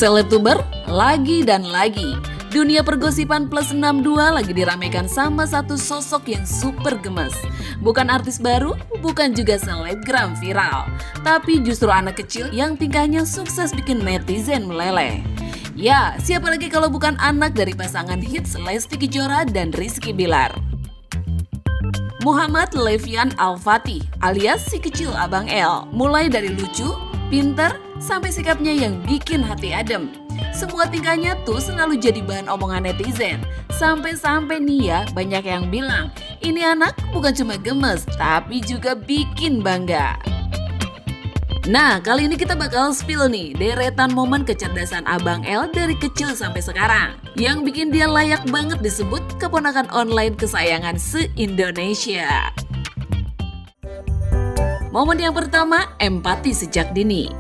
Seletuber lagi dan lagi. Dunia pergosipan plus 62 lagi diramaikan sama satu sosok yang super gemes. Bukan artis baru, bukan juga selebgram viral, tapi justru anak kecil yang tingkahnya sukses bikin netizen meleleh. Ya, siapa lagi kalau bukan anak dari pasangan hits Lesti Kejora dan Rizky Bilar. Muhammad Levian Al-Fatih alias si kecil Abang El, mulai dari lucu, pinter, sampai sikapnya yang bikin hati adem. Semua tingkahnya tuh selalu jadi bahan omongan netizen. Sampai-sampai nih ya banyak yang bilang, ini anak bukan cuma gemes, tapi juga bikin bangga. Nah, kali ini kita bakal spill nih deretan momen kecerdasan Abang El dari kecil sampai sekarang, yang bikin dia layak banget disebut keponakan online kesayangan se-Indonesia. Momen yang pertama, empati sejak dini.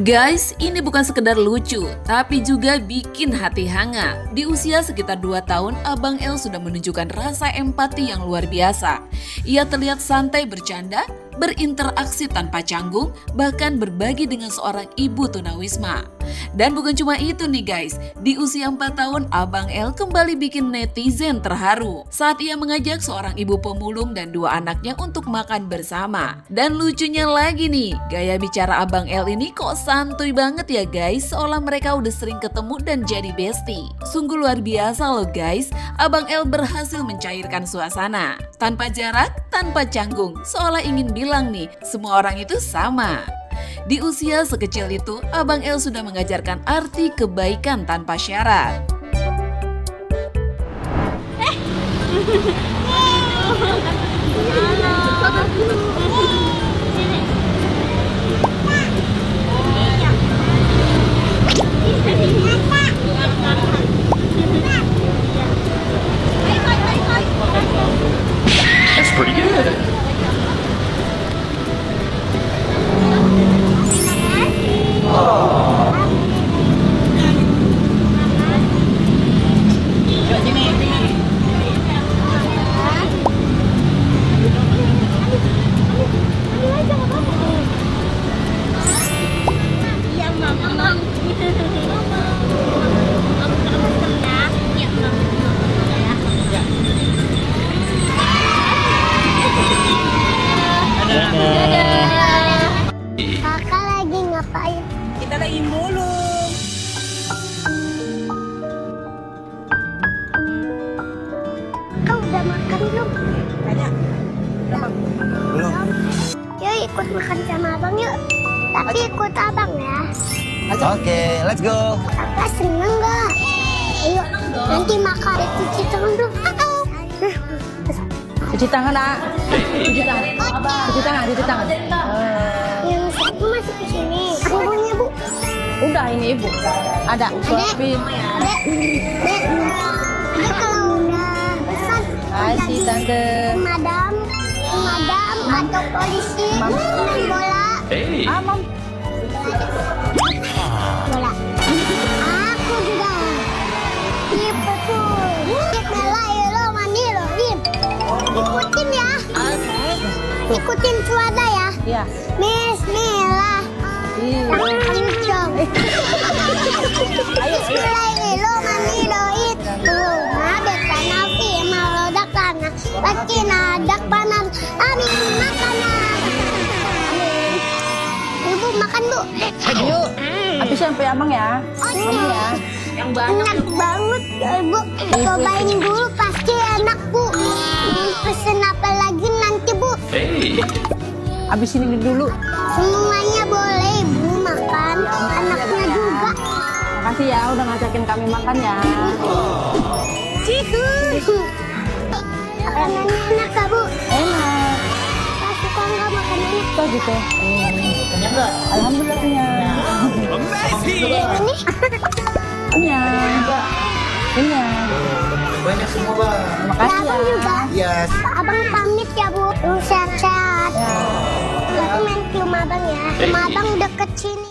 Guys, ini bukan sekedar lucu, tapi juga bikin hati hangat. Di usia sekitar 2 tahun, Abang El sudah menunjukkan rasa empati yang luar biasa. Ia terlihat santai bercanda, berinteraksi tanpa canggung, bahkan berbagi dengan seorang ibu tunawisma. Dan bukan cuma itu nih guys, di usia 4 tahun Abang El kembali bikin netizen terharu saat ia mengajak seorang ibu pemulung dan 2 anaknya untuk makan bersama. Dan lucunya lagi nih, gaya bicara Abang El ini kok santuy banget ya guys, seolah mereka udah sering ketemu dan jadi bestie. Sungguh luar biasa loh guys, Abang El berhasil mencairkan suasana. Tanpa jarak, tanpa canggung, seolah ingin bilang nih, semua orang itu sama. Di usia sekecil itu, Abang El sudah mengajarkan arti kebaikan tanpa syarat. That's pretty good. Kakak lagi ngapain? Kita lagi mulung. Kau udah makan belum? Tanya. Belum. Yuk ikut makan sama abang yuk. Tapi ikut abang ya. Oke, let's go. Kakak seneng gak? Ayo nanti makan. Cuci tangan dulu. Cuci tangan, Nak. Cuci tangan. Cuci tangan, cuci tangan. Yang satu masih ke sini. Ibunya bu. Udah ini Ibu. Ada suapin. Dek. Dek kalau udah pesan. Kasih Tante. Madam atau polisi main bola. Hey. Mam. Bola. Aku juga. Iya betul. Bismillahirrahmanirrahim. Ikutin ya. Ikutin suara ya. Iya. Bismillah. Kencang. Bismillahirrahmanirrahim. Nabek panafi marodak kana. Pakina dak panan. Amin makanan. Ibu makan bu. Yuk. Habis sampai Amang ya. Kamu ya. Yang banyak. Enak banget ya ibu. Cobain dulu pasti enak bu. Pesen apa lagi nanti bu? Hey. Habis ini dulu. Semuanya boleh ibu makan. Anaknya juga. Makasih ya udah ngajakin kami makan ya. Makanannya enak gak bu? Enak. Kak suka nggak makanannya? Kok gitu. Kenyang nggak? Alhamdulillah kenyang. Ini Kenyang. Kenyang. Banyak semua, Bang. Makasih abang ya. juga. Yes. Abang pamit ya bu. Sehat-sehat. Aku main ke rumah abang ya. Rumah abang deket sini.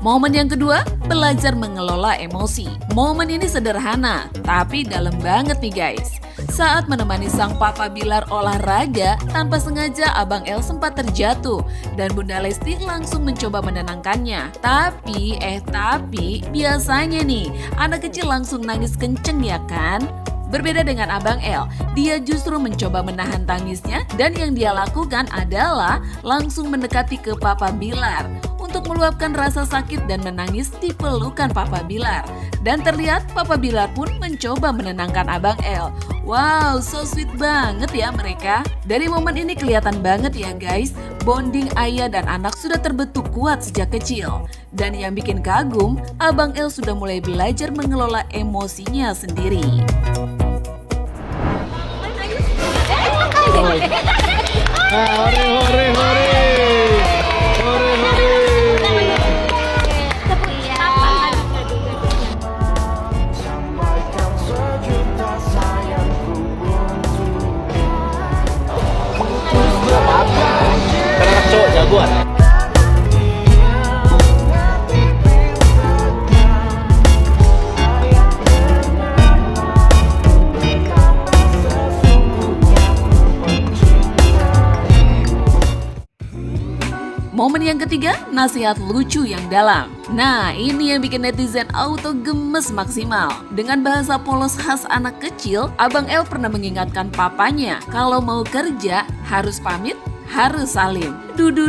Momen yang kedua, belajar mengelola emosi. Momen ini sederhana, tapi dalam banget nih guys. Saat menemani sang Papa Bilar olahraga, tanpa sengaja Abang El sempat terjatuh dan Bunda Lesti langsung mencoba menenangkannya. Tapi biasanya nih, anak kecil langsung nangis kenceng ya kan? Berbeda dengan Abang El, dia justru mencoba menahan tangisnya dan yang dia lakukan adalah langsung mendekati ke Papa Bilar untuk meluapkan rasa sakit dan menangis di pelukan Papa Bilar. Dan terlihat Papa Bilar pun mencoba menenangkan Abang El. Wow, so sweet banget ya mereka. Dari momen ini kelihatan banget ya guys, bonding ayah dan anak sudah terbentuk kuat sejak kecil. Dan yang bikin kagum, Abang El sudah mulai belajar mengelola emosinya sendiri. Karena cowok jagoan. Momen yang ketiga, nasihat lucu yang dalam. Nah, ini yang bikin netizen auto gemes maksimal. Dengan bahasa polos khas anak kecil, Abang El pernah mengingatkan papanya kalau mau kerja harus pamit, harus salim. Dudu,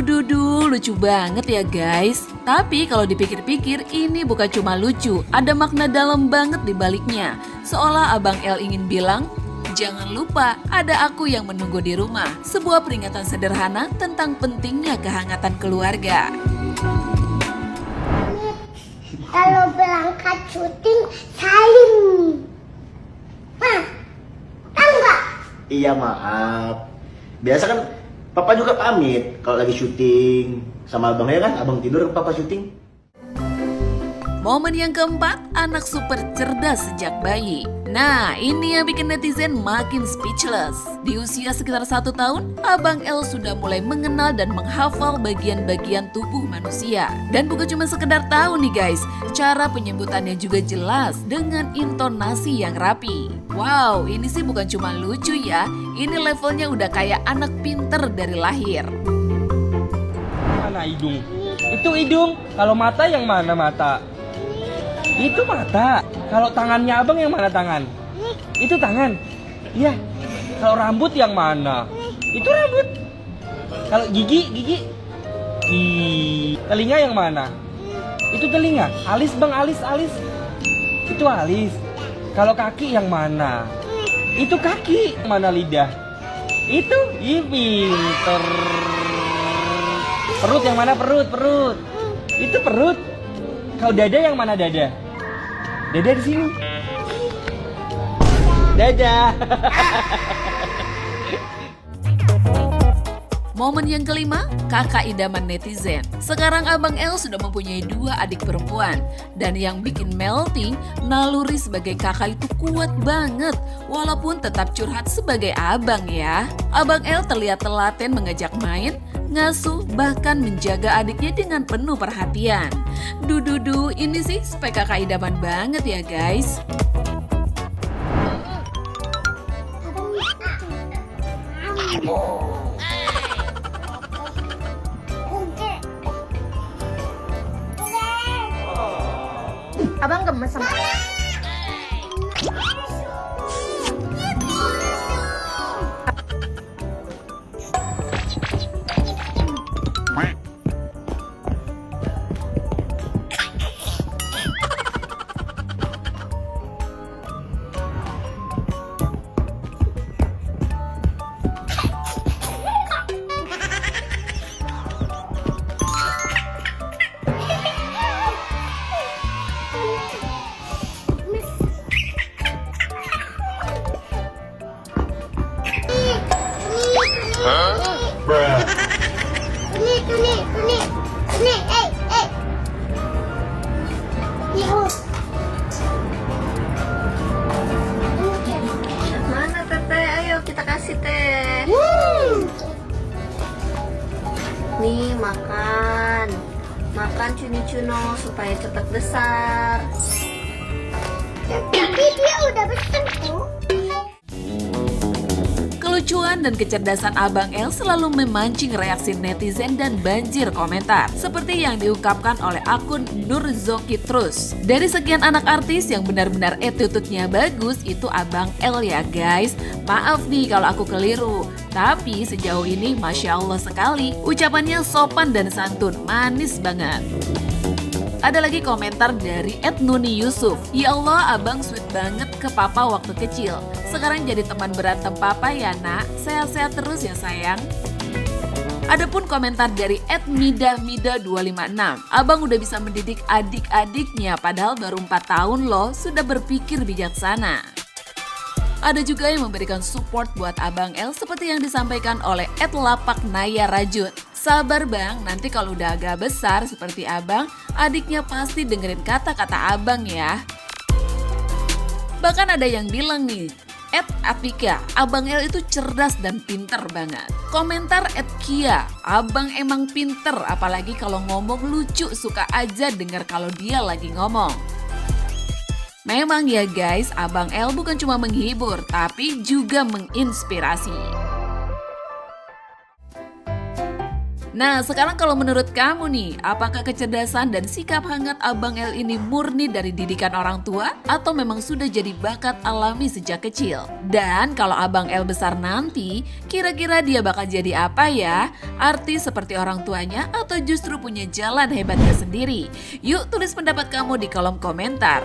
lucu banget ya guys. Tapi kalau dipikir-pikir, ini bukan cuma lucu, ada makna dalam banget di baliknya. Seolah Abang El ingin bilang, jangan lupa, ada aku yang menunggu di rumah. Sebuah peringatan sederhana tentang pentingnya kehangatan keluarga. Kalau berangkat syuting, salim. Hah? Tahu nggak? Iya maaf. Biasa kan papa juga pamit kalau lagi syuting sama abangnya kan, abang tidur papa syuting. Momen yang keempat, anak super cerdas sejak bayi. Nah, ini yang bikin netizen makin speechless. Di usia sekitar 1 tahun, Abang El sudah mulai mengenal dan menghafal bagian-bagian tubuh manusia. Dan bukan cuma sekedar tahu nih guys, cara penyebutannya juga jelas dengan intonasi yang rapi. Wow, ini sih bukan cuma lucu ya, ini levelnya udah kayak anak pinter dari lahir. Mana hidung? Itu hidung. Kalau mata yang mana mata? Itu mata. Kalau tangannya abang yang mana tangan? Itu tangan. Iya. Kalau rambut yang mana? Itu rambut. Kalau gigi. Telinga yang mana? Itu telinga. Alis bang, alis. Itu alis. Kalau kaki yang mana? Itu kaki. Mana lidah? Itu. Pinter. Perut yang mana? Perut. Itu perut. Kalau dada yang mana dada? Dada di sini. Dada. Momen yang kelima, kakak idaman netizen. Sekarang Abang El sudah mempunyai 2 adik perempuan. Dan yang bikin melting, naluri sebagai kakak itu kuat banget. Walaupun tetap curhat sebagai abang ya. Abang El terlihat telaten mengajak main, ngasuh, bahkan menjaga adiknya dengan penuh perhatian. Dudu, ini sih spek kakak idaman banget ya guys. Abang gemes sama Ini, Mana teteh? Ayo kita kasih teh. Nih makan. makan cuni-cuno supaya cepat besar. Tapi dia udah besar tuh. Kelucuan dan kecerdasan Abang El selalu memancing reaksi netizen dan banjir komentar. Seperti yang diungkapkan oleh akun Nur Zoki Trus. Dari sekian anak artis yang benar-benar attitude-nya bagus, itu Abang El ya guys. Maaf nih kalau aku keliru. Tapi sejauh ini Masya Allah sekali. Ucapannya sopan dan santun, manis banget. Ada lagi komentar dari @Nuni Yusuf. Ya Allah, abang sweet banget ke papa waktu kecil. Sekarang jadi teman berantem papa ya nak. Sehat-sehat terus ya sayang. Adapun komentar dari @midamida256. Abang udah bisa mendidik adik-adiknya padahal baru 4 tahun loh. Sudah berpikir bijaksana. Ada juga yang memberikan support buat Abang El seperti yang disampaikan oleh @lapaknaya rajut. Sabar bang, nanti kalau udah agak besar seperti abang, adiknya pasti dengerin kata-kata abang ya. Bahkan ada yang bilang nih, @Apika, Abang El itu cerdas dan pinter banget. Komentar @Kia, abang emang pinter apalagi kalau ngomong lucu, suka aja denger kalau dia lagi ngomong. Memang ya guys, Abang El bukan cuma menghibur, tapi juga menginspirasi. Nah, sekarang kalau menurut kamu nih, apakah kecerdasan dan sikap hangat Abang El ini murni dari didikan orang tua atau memang sudah jadi bakat alami sejak kecil? Dan kalau Abang El besar nanti, kira-kira dia bakal jadi apa ya? Artis seperti orang tuanya atau justru punya jalan hebatnya sendiri? Yuk tulis pendapat kamu di kolom komentar.